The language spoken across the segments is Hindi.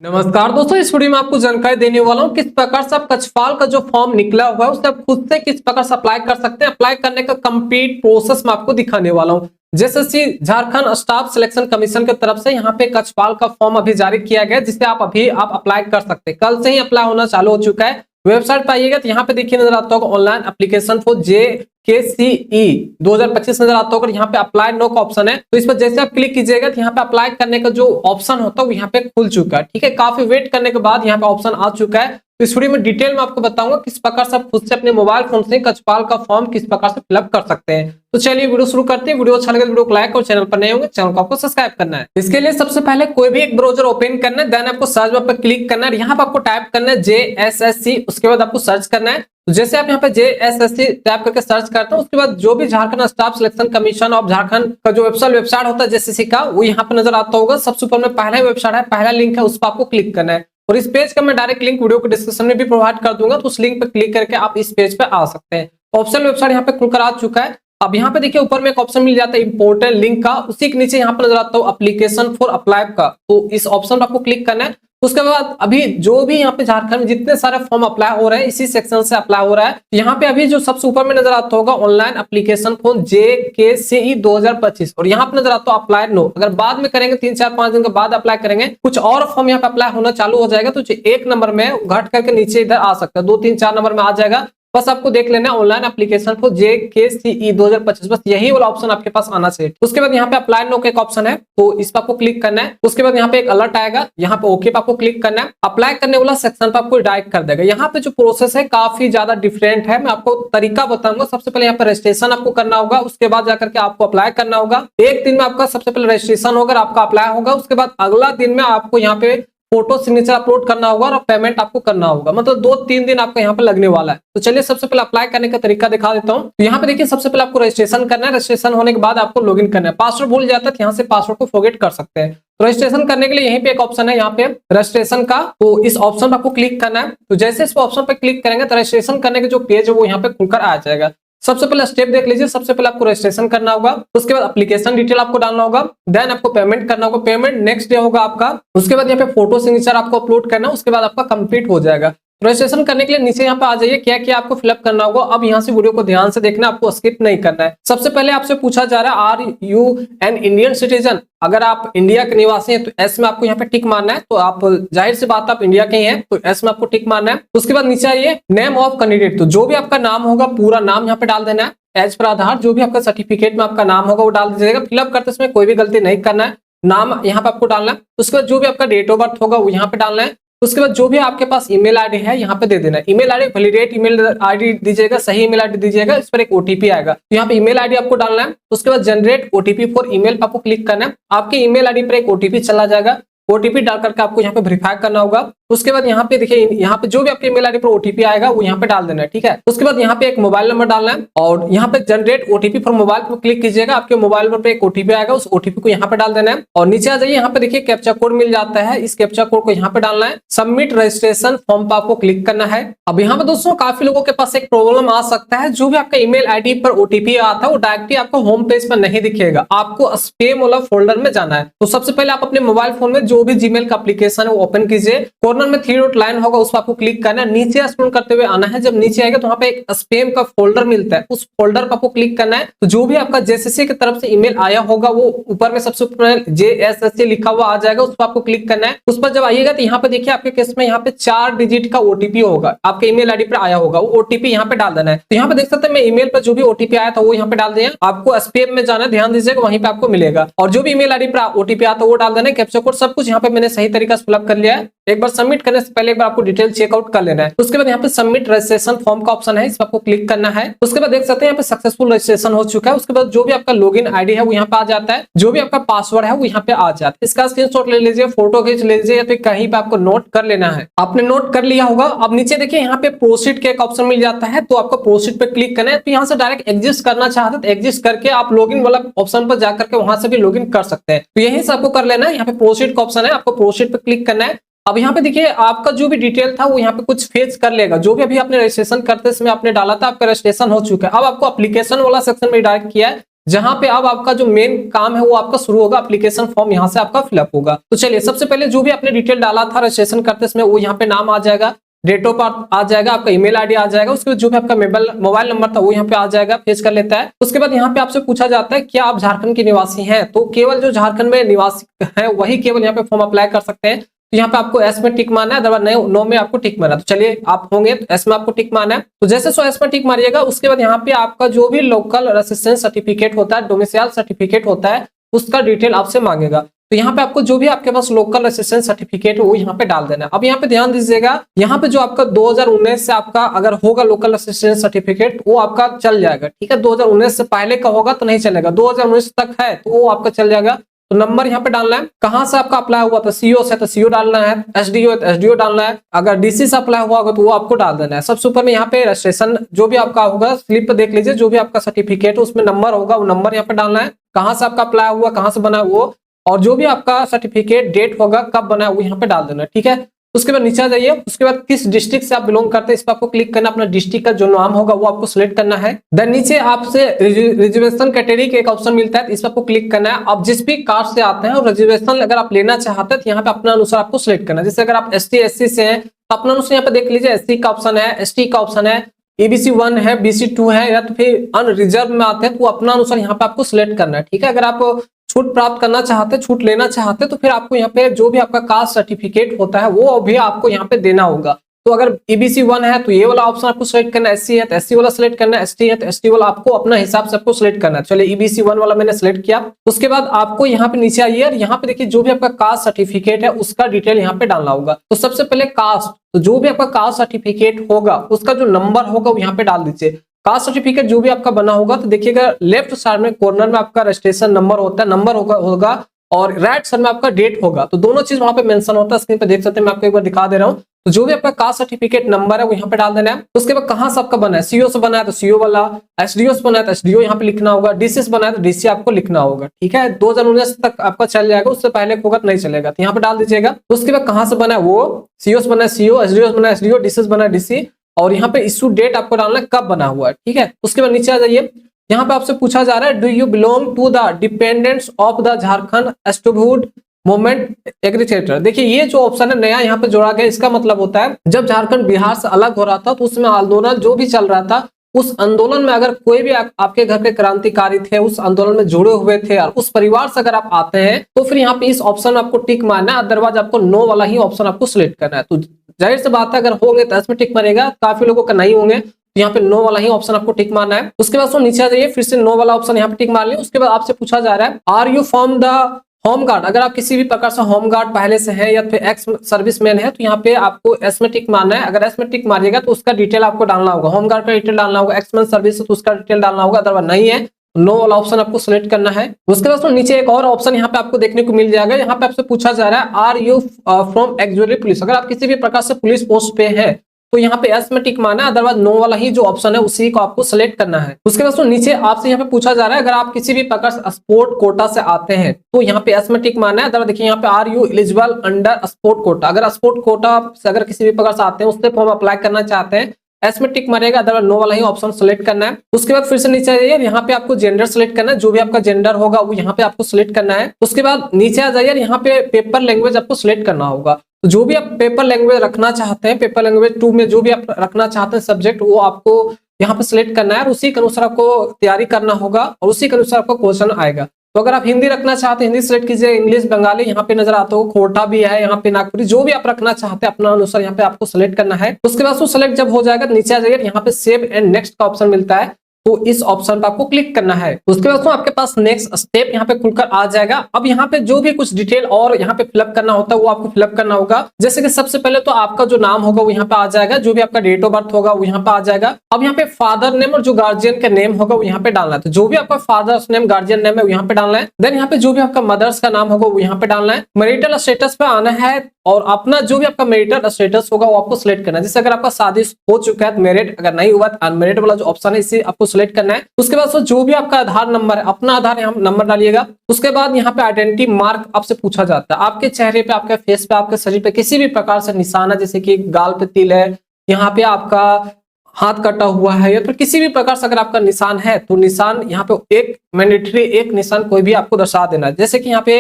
नमस्कार दोस्तों, इस वीडियो में आपको जानकारी देने वाला हूं किस प्रकार से आप कक्षपाल का जो फॉर्म निकला हुआ है उसे आप खुद से किस प्रकार से अप्लाई कर सकते हैं। अप्लाई करने का कंप्लीट प्रोसेस मैं आपको दिखाने वाला हूं। जैसे झारखंड स्टाफ सिलेक्शन कमीशन की तरफ से यहाँ पे कक्षपाल का फॉर्म अभी जारी किया गया, जिसे आप अप्लाई कर सकते हैं। कल से ही अप्लाई होना चालू हो चुका है। वेबसाइट पर आइएगा तो यहाँ पे देखिए नजर आता होगा ऑनलाइन एप्लीकेशन फॉर JKCE 2025 नजर आता होगा। यहाँ पे अप्लाई नो का ऑप्शन है, तो इस पर जैसे आप क्लिक कीजिएगा तो यहाँ पे अप्लाई करने का जो ऑप्शन होता है वो यहाँ पे खुल चुका है। ठीक है, काफी वेट करने के बाद यहाँ पे ऑप्शन आ चुका है। तो इस वीडियो में डिटेल में आपको बताऊंगा किस प्रकार से आप खुद से अपने मोबाइल फोन से कक्षपाल का फॉर्म किस प्रकार से फिलअप कर सकते हैं। तो चलिए वीडियो शुरू करते हैं। वीडियो अच्छा लगे तो वीडियो को लाइक और चैनल पर नए होंगे चैनल को आपको सब्सक्राइब करना है। इसके लिए सबसे पहले कोई भी एक ब्राउजर ओपन करना है, देन आपको सर्च बार पर क्लिक करना है। यहाँ पर आपको टाइप करना है JSSC, उसके बाद आपको सर्च करना है। तो जैसे आप यहाँ पे JSSC टाइप करके सर्च करते हैं, उसके बाद जो भी Jharkhand staff selection commission of Jharkhand का जो वेबसाइट होता है JSSC का, वो यहाँ पे नजर आता होगा। सबसे ऊपर में पहला वेबसाइट है, पहला लिंक है, उस पर आपको क्लिक करना है। और इस पेज का मैं डायरेक्ट लिंक वीडियो के डिस्क्रिप्शन में भी प्रोवाइड कर दूंगा, तो उस लिंक पर क्लिक करके आप इस पेज पे आ सकते हैं। ऑप्शन वेबसाइट यहाँ पे खुलकर आ चुका है। अब यहाँ पे देखिए ऊपर में एक ऑप्शन मिल जाता है इंपोर्टेंट लिंक का, उसी के नीचे यहाँ पर नजर आता है एप्लीकेशन फॉर अप्लाई का, तो इस ऑप्शन पर आपको क्लिक करना है। उसके बाद अभी जो भी यहाँ पे झारखंड में जितने सारे फॉर्म अप्लाई हो रहे हैं इसी सेक्शन से अप्लाई हो रहा है। यहाँ पे अभी जो सबसे ऊपर में नजर आता होगा ऑनलाइन एप्लीकेशन फॉर JKCE 2025, और यहाँ पे नजर आता है अप्लाई नो। अगर बाद में करेंगे 3-4-5 दिन के बाद अप्लाई करेंगे, कुछ और फॉर्म यहाँ पे अप्लाई होना चालू हो जाएगा, तो एक नंबर में घट करके नीचे इधर आ सकता है, 2-3-4 नंबर में आ जाएगा। बस आपको देख लेना है ऑनलाइन एप्लीकेशन फॉर JKCE 2025, बस यही वाला ऑप्शन आपके पास आना चाहिए। उसके बाद यहाँ पे अप्लाई नो का एक ऑप्शन है, तो इस पर आपको क्लिक करना है। उसके बाद यहाँ पे एक अलर्ट आएगा, यहाँ पे ओके पे आपको क्लिक करना है। अप्लाई करने वाला सेक्शन पर आपको डायरेक्ट कर देगा। यहाँ पे जो प्रोसेस है काफी ज्यादा डिफरेंट है, मैं आपको तरीका बताऊंगा। सबसे पहले यहाँ पे रजिस्ट्रेशन आपको करना होगा, उसके बाद जाकर के आपको अप्लाई करना होगा। एक दिन में आपका सबसे पहले रजिस्ट्रेशन होगा, आपका अप्लाई होगा। उसके बाद अगला दिन में आपको यहाँ पे फोटो सिग्नेचर अपलोड करना होगा और पेमेंट आपको करना होगा। मतलब 2-3 दिन आपको यहाँ पे लगने वाला है। तो चलिए सबसे पहले अप्लाई करने का तरीका दिखा देता हूँ। तो यहाँ पे देखिए सबसे पहले आपको रजिस्ट्रेशन करना है। रजिस्ट्रेशन होने के बाद आपको लॉगिन करना है। पासवर्ड भूल जाता है तो यहाँ से पासवर्ड को फॉरगेट कर सकते हैं। तो रजिस्ट्रेशन करने के लिए यहीं पे एक ऑप्शन है, यहाँ पे रजिस्ट्रेशन का, तो इस ऑप्शन पर आपको क्लिक करना है। तो जैसे इस ऑप्शन पर क्लिक करेंगे तो रजिस्ट्रेशन करने के जो पेज है वो यहाँ पे खुलकर आ जाएगा। सबसे पहले स्टेप देख लीजिए। सबसे पहले आपको रजिस्ट्रेशन करना होगा, उसके बाद एप्लीकेशन डिटेल आपको डालना होगा, देन आपको पेमेंट करना होगा। पेमेंट नेक्स्ट डे होगा आपका। उसके बाद यहाँ पे फोटो सिग्नेचर आपको अपलोड करना है, उसके बाद आपका कंप्लीट हो जाएगा। रजिस्ट्रेशन करने के लिए नीचे यहाँ पे आ जाइए, क्या क्या आपको फिलअप करना होगा। अब यहाँ से वीडियो को ध्यान से देखना, आपको स्किप नहीं करना है। सबसे पहले आपसे पूछा जा रहा है are you an Indian citizen. अगर आप इंडिया के निवासी हैं तो एस में आपको यहाँ पे टिक मारना है। तो आप जाहिर सी बात आप इंडिया के ही हैं, तो एस में आपको टिक मारना है। उसके बाद नीचे आइए, नेम ऑफ कैंडिडेट, तो जो भी आपका नाम होगा पूरा नाम यहाँ पे डाल देना है। एज पर आधार जो भी आपका सर्टिफिकेट में आपका नाम होगा वो डाल दीजिएगा। फिलअप करते समय कोई भी गलती नहीं करना है, नाम यहाँ पे आपको डालना है। उसके बाद जो भी आपका डेट ऑफ बर्थ होगा वो यहाँ पे डालना है। उसके बाद जो भी आपके पास ईमेल आईडी है यहाँ पे दे देना है। Email ID validate email ID दीजिएगा, सही ईमेल आईडी दीजिएगा। इस पर एक ओटीपी आएगा, तो यहाँ पे ईमेल आईडी आपको डालना है। उसके बाद जनरेट ओटीपी फॉर ईमेल पर आपको क्लिक करना है। आपके ईमेल आईडी पर एक ओटीपी चला जाएगा, ओटीपी डाल करके आपको यहाँ पे वेरीफाई करना होगा। उसके बाद यहाँ पे देखिए, यहाँ पे जो भी आपके ईमेल आईडी पर ओटीपी आएगा वो यहाँ पे डाल देना है, ठीक है। उसके बाद यहाँ पे एक मोबाइल नंबर डालना है और यहाँ पे जनरेट ओटीपी फॉर मोबाइल पर क्लिक कीजिएगा। आपके मोबाइल नंबर पे एक ओटीपी आएगा, उस ओटीपी को यहाँ पे डाल देना है। और नीचे आ जाइए, यहाँ पे देखिए कैप्चा कोड मिल जाता है, इस कैप्चा कोड को यहाँ पे डालना है। सबमिट रजिस्ट्रेशन फॉर्म पर आपको क्लिक करना है। अब यहाँ पे दोस्तों काफी लोगों के पास एक प्रॉब्लम आ सकता है, जो भी आपका ईमेल आईडी पर ओटीपी आता है वो डायरेक्टली आपको होम पेज पर नहीं दिखेगा, आपको स्पैम वाला फोल्डर में जाना है। तो सबसे पहले आप अपने मोबाइल फोन में जो भी जीमेल का एप्लीकेशन है वो ओपन कीजिए। कॉर्नर में 3 डॉट लाइन होगा, उस पर आपको क्लिक करना है। नीचे स्क्रॉल करते हुए आना है। जब नीचे आएगा तो वहां पे एक स्पैम का फोल्डर मिलता है, उस फोल्डर पर आपको क्लिक करना है। तो जो भी आपका JSSC की तरफ से ईमेल आया होगा वो ऊपर में सबसे ऊपर JSSC लिखा हुआ आ जाएगा, उस पर आपको क्लिक करना है। उस पर जब आइएगा तो यहाँ पे देखिए आपके केस में यहाँ पे 4 डिजिट का ओटीपी होगा, आपके ईमेल आईडी पर आया होगा, वो ओटीपी यहाँ पे डाल देना है। तो यहाँ पे देख सकते हैं मैं ईमेल पर जो भी ओटीपी आया था वो यहाँ पे डाल दिया। आपको स्पैम में जाना है, ध्यान दीजिएगा, वहीं पे आपको मिलेगा। और जो भी ईमेल आईडी पर ओटीपी आता है वो डाल देना है। कैप्चा कोड सब कुछ यहाँ पे मैंने सही तरीका से फिलअप कर लिया है। एक बार सबमिट करने से पहले एक बार आपको डिटेल चेकआउट कर लेना है। उसके बाद यहाँ पे सबमिट रजिस्ट्रेशन फॉर्म का ऑप्शन है, इस पर आपको क्लिक करना है। उसके बाद देख सकते हैं यहाँ पे सक्सेसफुल रजिस्ट्रेशन हो चुका है। उसके बाद जो भी आपका लॉगिन आईडी है वो यहाँ पे आ जाता है, जो भी आपका पासवर्ड है वो यहाँ पे आ जाता है। इसका स्क्रीनशॉट ले लीजिए, फोटो खींच लीजिए, या फिर कहीं पे आपको नोट कर लेना है। आपने नोट कर लिया होगा। अब नीचे देखिए यहाँ पे प्रोसीड का एक ऑप्शन मिल जाता है, तो आपको प्रोसीड पे क्लिक करना है। तो यहाँ से डायरेक्ट एग्जिस्ट करना चाहते हैं तो एग्जिस्ट करके आप लॉगिन वाला ऑप्शन पर जाकर के वहां से भी लॉगिन कर सकते हैं। तो यही से आपको कर लेना है। यहाँ पे प्रोसीड का ऑप्शन है, आपको प्रोसीड पे क्लिक करना है। अब यहाँ पे देखिए आपका जो भी डिटेल था वो यहाँ पे कुछ फेच कर लेगा, जो भी अभी आपने रजिस्ट्रेशन करते समय आपने डाला था आपका रजिस्ट्रेशन हो चुका है। अब आपको एप्लीकेशन वाला सेक्शन में डायरेक्ट किया है, जहां पे अब आपका जो मेन काम है वो आपका शुरू होगा, एप्लीकेशन फॉर्म यहाँ से आपका फिलअप होगा। तो चलिए सबसे पहले जो भी आपने डिटेल डाला था रजिस्ट्रेशन करते समय वो यहाँ पे नाम आ जाएगा, डेट ऑफ बर्थ आ जाएगा, आपका ईमेल आईडी आ जाएगा, उसके बाद जो भी आपका मोबाइल नंबर था वो यहाँ पे आ जाएगा, फेच कर लेता है। उसके बाद यहाँ पे आपसे पूछा जाता है क्या आप झारखंड के निवासी हैं, तो केवल जो झारखंड में निवासी है वही केवल यहाँ पे फॉर्म अप्लाई कर सकते हैं। तो यहाँ पे आपको एस में टिक मारना है, अदरवाइज नो में आपको टिक मारना है। तो चलिए आप होंगे तो एस में आपको टिक मारना है, तो जैसे सो एस में टिक मारिएगा उसके बाद यहाँ पे आपका जो भी लोकल रेसिडेंस सर्टिफिकेट होता है, डोमिसाइल सर्टिफिकेट होता है, उसका डिटेल आपसे मांगेगा। तो यहाँ पे आपको जो भी आपके पास लोकल रेसिडेंस सर्टिफिकेट है वो यहाँ पे डाल देना है। अब यहाँ पे ध्यान दीजिएगा, यहाँ पे जो आपका 2019 से आपका अगर होगा लोकल रेसिडेंस सर्टिफिकेट वो आपका चल जाएगा, ठीक है। 2019 से पहले का होगा तो नहीं चलेगा, 2019 तक है तो वो आपका चल जाएगा। तो नंबर यहाँ पे डालना है, कहाँ से आपका अप्लाई हुआ था, सीओ से तो सीओ डालना है, एसडीओ तो एसडीओ डालना है, अगर डीसी से अप्लाई हुआ होगा तो वो आपको डाल देना है। सबसे ऊपर में यहाँ पे रजिस्ट्रेशन जो भी आपका होगा स्लिप पे देख लीजिए, जो भी आपका सर्टिफिकेट है उसमें नंबर होगा, वो नंबर यहाँ पे डालना है, कहाँ से आपका अप्लाई हुआ, कहाँ से बना वो, और जो भी आपका सर्टिफिकेट डेट होगा कब बना है वो यहाँ पे डाल देना है, ठीक है। उसके बाद नीचे आ जाइए, उसके बाद किस डिस्ट्रिक्ट से आप बिलोंग करते हैं इस पर आपको क्लिक करना, अपना डिस्ट्रिक्ट का जो नाम होगा वो आपको सिलेक्ट करना है। देन नीचे आपसे रिजर्वेशन कैटेगरी का एक ऑप्शन मिलता है, इस पर आपको क्लिक करना है। आप जिस भी कास्ट से आते हैं और रिजर्वेशन अगर आप लेना चाहते हैं तो यहाँ पे अपना अनुसार आपको सिलेक्ट करना है। जैसे अगर आप एसटी एससी से हैं तो अपना अनुसार यहाँ पे देख लीजिए, एससी का ऑप्शन है, एसटी का ऑप्शन है, एबीसी 1 है, बीसी 2 है, या तो फिर अनरिजर्व में आते हैं तो अपना अनुसार यहाँ पे आपको सिलेक्ट करना है, ठीक है। अगर आप छूट प्राप्त करना चाहते, छूट लेना चाहते तो फिर आपको यहाँ पे जो भी आपका कास्ट सर्टिफिकेट होता है वो भी आपको यहाँ पे देना होगा। तो अगर एबीसी 1 है तो ये वाला ऑप्शन आपको सिलेक्ट करना है, एससी है तो एससी वाला सिलेक्ट करना है, एसटी है तो एसटी वाला आपको अपना हिसाब से आपको सिलेक्ट करना है। चलिए एबीसी 1 वाला मैंने सिलेक्ट किया। उसके बाद आपको यहाँ पे नीचे आइए और यहाँ पे देखिए जो भी आपका कास्ट सर्टिफिकेट है उसका डिटेल यहाँ पे डालना होगा। तो सबसे पहले कास्ट, तो जो भी आपका कास्ट सर्टिफिकेट होगा उसका जो नंबर होगा वो यहाँ पे डाल दीजिए। कास्ट सर्टिफिकेट जो भी आपका बना होगा तो देखिएगा लेफ्ट साइड में कॉर्नर में आपका रजिस्ट्रेशन नंबर होता है, नंबर होगा और राइट साइड में आपका डेट होगा, तो दोनों चीज वहां पे मेंशन होता है। स्क्रीन पे देख सकते हैं, मैं आपको एक बार दिखा दे रहा हूँ। तो जो भी आपका कास्ट सर्टिफिकेट नंबर है वो यहाँ पे डाल देना है। उसके बाद कहाँ से आपका बना है, सीओ से बना है तो सीओ वाला, एसडीओ से बना है तो एसडीओ यहाँ पे लिखना होगा, डीसी से बना है तो डीसी आपको लिखना होगा, ठीक है। 2019 तक आपका चल जाएगा, उससे पहले होगा तो नहीं चलेगा, तो यहाँ पे डाल दीजिएगा। उसके बाद कहाँ से बना है वो, सीओ से बना है सीओ, एसडीओ से बना है एसडीओ, डीसी से बना है डीसी, और यहाँ पे इशू डेट आपको डालना है कब बना हुआ है, ठीक है। उसके बाद नीचे आ जाइए, यहाँ पे आपसे पूछा जा रहा है do you belong to the dependents of the Jharkhand statehood movement aggregator. देखिए ये जो ऑप्शन है नया यहाँ पे जोड़ा गया, इसका मतलब होता है जब झारखंड बिहार से अलग हो रहा था तो उसमें आंदोलन जो भी चल रहा था, उस आंदोलन में अगर कोई भी आपके घर के क्रांतिकारी थे, उस आंदोलन में जुड़े हुए थे और उस परिवार से अगर आप आते हैं तो फिर यहाँ पे इस ऑप्शन में आपको टिक मारना है, अदरवाइज आपको नो वाला ही ऑप्शन आपको सिलेक्ट करना है। तो जाहिर सी बात है अगर होंगे तो इसमें टिक मारेगा, काफी लोगों का नहीं होंगे तो यहाँ पे नो वाला ही ऑप्शन आपको टिक मारना है। उसके बाद तो नीचे आ जाइए, फिर से नो वाला ऑप्शन यहाँ पे टिक मार लिया। उसके बाद आपसे पूछा जा रहा है are you from the home guard, अगर आप किसी भी प्रकार से होम गार्ड पहले से है या फिर एक्स सर्विसमैन है तो यहाँ पे आपको एस में टिक मारना है। अगर एस में टिक मारिएगा तो उसका डिटेल आपको डालना होगा, होम गार्ड का डिटेल डालना होगा, एक्स मैन सर्विस तो उसका डिटेल डालना होगा, अदरवाइज नहीं है नो वाला ऑप्शन आपको सिलेक्ट करना है। उसके बाद तो नीचे एक और ऑप्शन यहाँ पे आपको देखने को मिल जाएगा, यहाँ पे आपसे पूछा जा रहा है are you from actually police, अगर आप किसी भी प्रकार से पुलिस पोस्ट पे है तो यहाँ पे एस में टिक मारना है, अदरवाइज नो वाला ही जो ऑप्शन है उसी को आपको सिलेक्ट करना है। उसके बाद तो नीचे आपसे यहाँ पे पूछा जा रहा है अगर आप किसी भी प्रकार से स्पोर्ट कोटा से आते हैं तो यहाँ पे एस में टिक मारना है। अदरवाइज देखिए यहाँ पे are you eligible under sport quota, अगर स्पोर्ट कोटा से अगर किसी भी प्रकार से आते हैं उससे फॉर्म अप्लाई करना चाहते हैं एस में टिक मारेगा, अदरवाइज नो वाला ही ऑप्शन सेलेक्ट करना है। उसके बाद फिर से नीचे आइए, यहाँ पे आपको जेंडर सेलेक्ट करना है, जो भी आपका जेंडर होगा वो यहाँ पे आपको सिलेक्ट करना है। उसके बाद नीचे आ जाइए, यहाँ पे पेपर लैंग्वेज आपको सिलेक्ट करना होगा, तो जो भी आप पेपर लैंग्वेज रखना चाहते हैं, पेपर लैंग्वेज 2 में जो भी आप रखना चाहते हैं सब्जेक्ट वो आपको यहाँ पे सिलेक्ट करना है और उसी के अनुसार आपको तैयारी करना होगा और उसी के अनुसार आपको क्वेश्चन आएगा। तो अगर आप हिंदी रखना चाहते हैं हिंदी सिलेक्ट कीजिए, इंग्लिश बंगाली यहाँ पे नजर आता हो, खोटा भी है यहाँ पे, नागपुरी, जो भी आप रखना चाहते हैं अपना अनुसार यहाँ पे आपको सिलेक्ट करना है। उसके बाद सिलेक्ट जब हो जाएगा नीचे आ जाइए, यहाँ पे सेव एंड नेक्स्ट का ऑप्शन मिलता है, तो इस ऑप्शन पर आपको क्लिक करना है। उसके बाद आपके पास नेक्स्ट स्टेप यहाँ पे खुलकर आ जाएगा। अब यहाँ पे जो भी कुछ डिटेल और यहाँ पे फिलअप करना होता है वो आपको फिलअप करना होगा। जैसे कि सबसे पहले तो आपका जो नाम होगा वो यहाँ पे आ जाएगा, जो भी आपका डेट ऑफ बर्थ होगा वो यहाँ पे आ जाएगा। अब यहाँ पे फादर नेम और जो गार्जियन का नेम होगा वो यहाँ पे डालना है, तो जो भी आपका फादर्स नेम गार्जियन नेम है वो यहाँ पे डालना है। देन यहाँ पे जो भी आपका मदर्स का नाम होगा वो यहाँ पे डालना है। मैरिटल स्टेटस पे आना है और अपना जो भी आपका मैरिटल स्टेटस होगा वो आपको सिलेक्ट करना है। जैसे अगर आपका शादी हो चुका है तो मैरिड, अगर नहीं हुआ तो अनमैरिड वाला जो ऑप्शन है इसे आपको सिलेक्ट करना है। उसके बाद जो भी आपका आधार नंबर है अपना आधार यहाँ नंबर डालिएगा। उसके बाद यहाँ पे आइडेंटिटी मार्क आपसे पूछा जाता है, आपके चेहरे पे, आपके फेस पे, आपके शरीर पे किसी भी प्रकार से निशान है, जैसे कि गाल पे तिल है, यहाँ पे आपका हाथ कटा हुआ है या फिर किसी भी प्रकार से अगर आपका निशान है तो निशान यहाँ पे एक मैंडेटरी एक निशान कोई भी आपको दर्शा देना है। जैसे कि यहाँ पे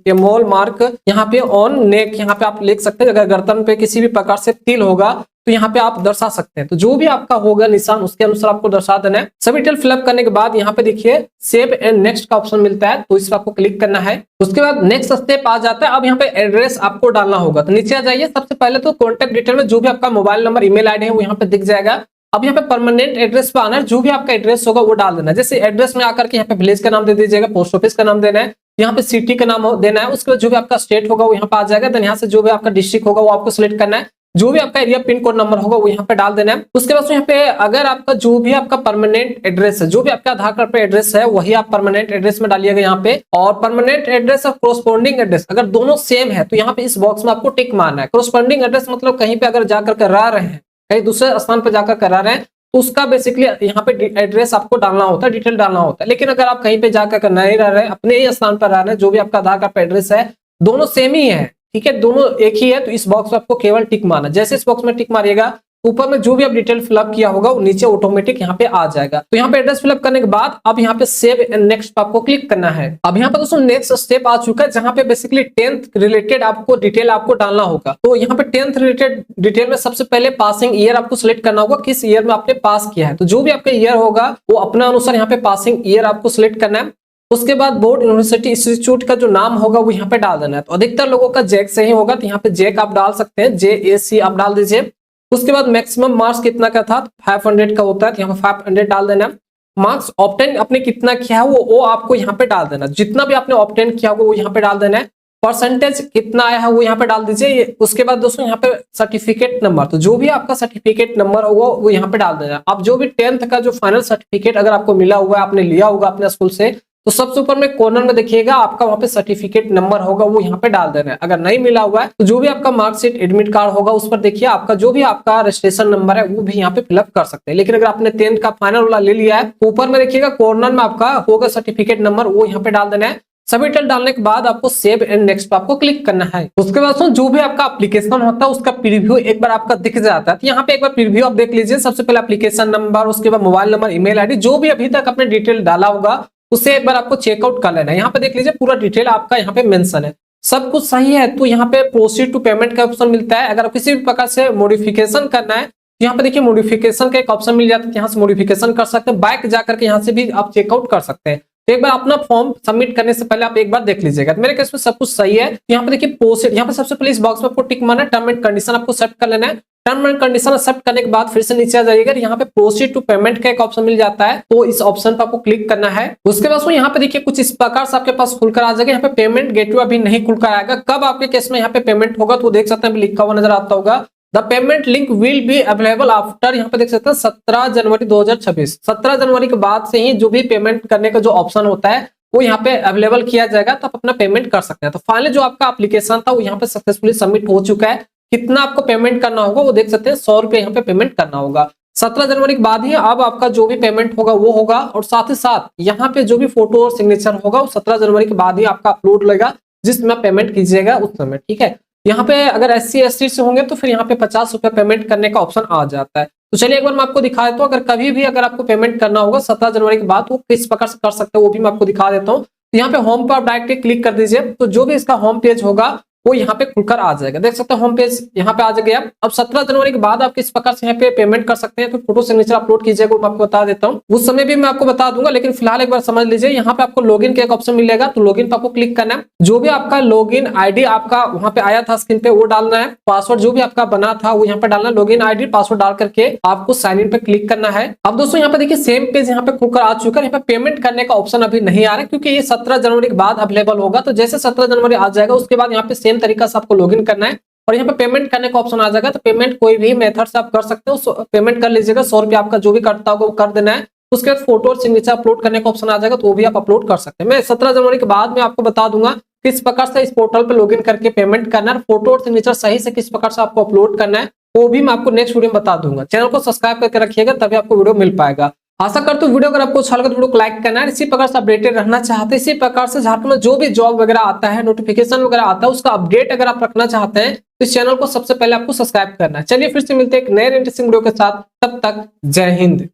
एमोल मार्क यहाँ पे ऑन नेक यहाँ पे आप लिख सकते हैं। अगर गर्दन पे किसी भी प्रकार से तिल होगा तो यहाँ पे आप दर्शा सकते हैं। तो जो भी आपका होगा निशान उसके अनुसार आपको दर्शा देना है। सभी डिटेल फिलअप करने के बाद यहाँ पे देखिए सेव एंड नेक्स्ट का ऑप्शन मिलता है, तो इस पर आपको क्लिक करना है। उसके बाद नेक्स्ट स्टेप आ जाता है। अब यहाँ पे एड्रेस आपको डालना होगा, तो नीचे आ जाइए। सबसे पहले तो कॉन्टेक्ट डिटेल में जो भी आपका मोबाइल नंबर ईमेल आईडी है वो यहाँ पे दिख जाएगा। अब यहाँ पे परमानेंट एड्रेस पे आना है, जो भी आपका एड्रेस होगा वो डाल देना है। जैसे एड्रेस में आकर के यहाँ पे विलेज का नाम दे दीजिएगा, पोस्ट ऑफिस का नाम देना है, यहाँ पे सिटी का नाम देना है। उसके बाद जो भी आपका स्टेट होगा वो यहाँ पे आ जाएगा। देन यहाँ से जो भी आपका डिस्ट्रिक्ट होगा वो आपको सिलेक्ट करना है। जो भी आपका एरिया पिन कोड नंबर होगा वो यहाँ पे डाल देना है। उसके बाद यहाँ पे अगर आपका जो भी आपका परमानेंट एड्रेस है, जो भी आपका आधार कार्ड पे एड्रेस है वही आप परमानेंट एड्रेस में डालिएगा यहाँ पे। और परमानेंट एड्रेस और कोरोस्पोंडिंग एड्रेस अगर दोनों सेम है तो यहाँ पे इस बॉक्स में आपको टिक मारना है। कोरोस्पोंडिंग एड्रेस मतलब कहीं पे अगर जाकर कर रह रहे हैं, कहीं दूसरे स्थान पर जाकर करा रहे हैं तो उसका बेसिकली यहाँ पे एड्रेस आपको डालना होता है, डिटेल डालना होता है। लेकिन अगर आप कहीं पे जाकर नहीं रह रहे हैं, अपने ही स्थान पर रह रहे हैं, जो भी आपका आधार कार्ड पे एड्रेस है दोनों सेम ही है, ठीक है, दोनों एक ही है, तो इस बॉक्स में आपको केवल टिक मारना। जैसे इस बॉक्स में टिक मारिएगा ऊपर में जो भी आप डिटेल फिलअप किया होगा वो नीचे ऑटोमेटिक यहाँ पे आ जाएगा। तो यहाँ पे एड्रेस फिलअप करने के बाद अब यहाँ पे सेव एंड नेक्स्ट पे आपको क्लिक करना है। अब यहाँ पे दोस्तों नेक्स्ट स्टेप आ चुका है जहाँ पे बेसिकली 10th रिलेटेड आपको डिटेल आपको डालना होगा। तो यहाँ पे 10th रिलेटेड डिटेल में सबसे पहले पासिंग ईयर आपको सिलेक्ट करना होगा, किस ईयर में आपने पास किया है। तो जो भी आपका ईयर होगा वो अपना अनुसार यहाँ पे पासिंग ईयर आपको सिलेक्ट करना है। उसके बाद बोर्ड यूनिवर्सिटी इंस्टीट्यूट का जो नाम होगा वो यहाँ पे डाल देना है। तो अधिकतर लोगों का जैक से ही होगा, तो यहाँ पे जैक आप डाल सकते हैं, JAC आप डाल दीजिए। उसके बाद मैक्सिमम मार्क्स कितना का था, 500 का होता है, तो यहाँ पे 500 डाल देना। मार्क्स ऑब्टेन आपने कितना किया है वो आपको यहाँ पे डाल देना। जितना भी आपने ऑब्टेन किया होगा वो यहाँ पे डाल देना है। परसेंटेज कितना आया है वो यहाँ पे डाल दीजिए। उसके बाद दोस्तों यहाँ पे सर्टिफिकेट नंबर, तो जो भी आपका सर्टिफिकेट नंबर होगा वो यहाँ पे डाल देना। अब जो भी 10th का जो फाइनल सर्टिफिकेट अगर आपको मिला हुआ है, आपने लिया होगा अपने स्कूल से, तो सबसे ऊपर में कॉर्नर में देखिएगा आपका वहां पे सर्टिफिकेट नंबर होगा वो यहाँ पे डाल देना है। अगर नहीं मिला हुआ है तो जो भी आपका मार्कशीट एडमिट कार्ड होगा उस पर देखिए आपका जो भी आपका रजिस्ट्रेशन नंबर है वो भी यहाँ पे फिलअप कर सकते हैं। लेकिन अगर आपने 10th का फाइनल वाला ले लिया है तो ऊपर में देखिएगा कॉर्नर में आपका होगा सर्टिफिकेट नंबर, वो यहाँ पे डाल देना है। सभी डिटेल डालने के बाद आपको सेव एंड नेक्स्ट पे आपको क्लिक करना है। उसके बाद जो भी आपका एप्लीकेशन होता है उसका प्रीव्यू एक बार आपका दिख जाता है। तो यहाँ पे एक बार प्रीव्यू आप देख लीजिए। सबसे पहले एप्लीकेशन नंबर, उसके बाद मोबाइल नंबर, ईमेल आईडी, जो भी अभी तक आपने डिटेल डाला होगा उसे एक बार आपको चेकआउट कर लेना है। यहाँ पे देख लीजिए पूरा डिटेल आपका यहाँ पे मेंशन है, सब कुछ सही है। तो यहाँ पे प्रोसीड टू पेमेंट का ऑप्शन मिलता है। अगर किसी भी प्रकार से मॉडिफिकेशन करना है तो यहाँ पे देखिए मॉडिफिकेशन का एक ऑप्शन मिल जाता है, यहाँ से मॉडिफिकेशन कर सकते हैं। बैक जाकर के यहाँ से भी आप चेकआउट कर सकते हैं। तो एक बार अपना फॉर्म सबमिट करने से पहले आप एक बार देख लीजिएगा। तो मेरे केस में सब कुछ सही है। यहाँ पे देखिए प्रोसीड, यहाँ पे सबसे पहले इस बॉक्स में आपको टिक मारना है, टर्म एंड कंडीशन आपको सेट कर लेना है। टर्म एंड कंडीशन एक्सेप्ट करने के बाद फिर से नीचे आ जाइएगा, यहाँ पे प्रोसीड टू पेमेंट का एक ऑप्शन मिल जाता है, तो इस ऑप्शन पर आपको क्लिक करना है। उसके बाद यहाँ पे देखिए कुछ इस प्रकार से आपके पास खुलकर आ जाएगा। यहाँ पे पेमेंट गेटवे अभी नहीं खुलकर आएगा, कब आपके केस में यहाँ पे पेमेंट होगा तो देख सकते हैं लिखा हुआ नजर आता होगा, the payment link will be available after, यहाँ पे देख सकते हैं 17 जनवरी 2026। 17 जनवरी के बाद से ही जो भी पेमेंट करने का जो ऑप्शन होता है वो यहाँ पे अवेलेबल किया जाएगा, तो आप अपना पेमेंट कर सकते हैं। तो फाइनली जो आपका एप्लीकेशन था वो यहाँ पे सक्सेसफुली सबमिट हो चुका है। कितना आपको पेमेंट करना होगा वो देख सकते हैं, 100 रुपए यहाँ पे पेमेंट करना होगा। 17 जनवरी के बाद ही अब आपका जो भी पेमेंट होगा वो होगा, और साथ ही साथ यहाँ पे जो भी फोटो और सिग्नेचर होगा वो 17 जनवरी के बाद ही आपका अपलोड लगेगा, जिसमें पेमेंट कीजिएगा उस समय, ठीक है। यहाँ पे अगर SC ST से होंगे तो फिर यहाँ पे 50 रुपए पेमेंट करने का ऑप्शन आ जाता है। तो चलिए एक बार मैं आपको दिखा देता हूँ, अगर कभी भी अगर आपको पेमेंट करना होगा 17 जनवरी के बाद वो किस प्रकार से कर सकते हैं वो भी मैं आपको दिखा देता हूँ। यहाँ पे होम पर आप डायरेक्टली क्लिक कर दीजिए, तो जो भी इसका होम पेज होगा वो यहाँ पे खुलकर आ जाएगा। देख सकते हैं होम पेज यहाँ पे आ गया। अब 17 जनवरी के बाद आप किस प्रकार से यहाँ पे पेमेंट कर सकते हैं, तो फोटो सिग्नेचर अपलोड कीजिएगा, मैं आपको बता देता हूँ, उस समय भी मैं आपको बता दूंगा। लेकिन फिलहाल एक बार समझ लीजिए, यहाँ पे आपको लॉगिन का एक ऑप्शन मिलेगा, तो लॉगिन पे आपको क्लिक करना है। जो भी आपका लॉगिन आईडी आपका वहाँ पे आया था स्क्रीन पे वो डालना है, पासवर्ड जो भी आपका बना था वो यहाँ पे डालना है। लॉगिन आईडी पासवर्ड डाल करके आपको साइन इन पे क्लिक करना है। अब दोस्तों यहाँ पे देखिए सेम पेज यहाँ पे खुलकर आ चुका है। यहाँ पे पेमेंट करने का ऑप्शन अभी नहीं आ रहा है क्योंकि ये 17 जनवरी के बाद अवेलेबल होगा। तो जैसे 17 जनवरी आ जाएगा उसके बाद यहाँ पे सेम तरीका से आपको लॉगिन करना है और यहाँ पे पेमेंट करने का ऑप्शन आ जाएगा। तो पेमेंट कोई भी मेथड से आप कर सकते हो, पेमेंट कर लीजिएगा। 100 रुपया आपका जो भी करता होगा वो कर देना है। उसके बाद फोटो और सिग्नेचर अपलोड करने का ऑप्शन आ जाएगा, तो वो भी आप अपलोड कर सकते हैं। मैं 17 जनवरी के बाद में आपको बता दूंगा किस प्रकार से इस पोर्टल पे लॉगिन करके पेमेंट करना है, फोटो और सिग्नेचर सही से किस प्रकार से आपको अपलोड करना है वो भी मैं आपको नेक्स्ट वीडियो में बता दूंगा। चैनल को सब्सक्राइब करके रखिएगा, तभी आपको वीडियो मिल पाएगा। आशा करता हूँ वीडियो अगर आपको अच्छा लगा तो वीडियो को लाइक करना है। इसी प्रकार से अपडेटेड रहना चाहते हैं, इसी प्रकार से झारखंड में जो भी जॉब वगैरह आता है, नोटिफिकेशन वगैरह आता है, उसका अपडेट अगर आप रखना चाहते हैं तो इस चैनल को सबसे पहले आपको सब्सक्राइब करना है। चलिए फिर से मिलते हैं एक नए इंटरेस्टिंग वीडियो के साथ, तब तक जय हिंद।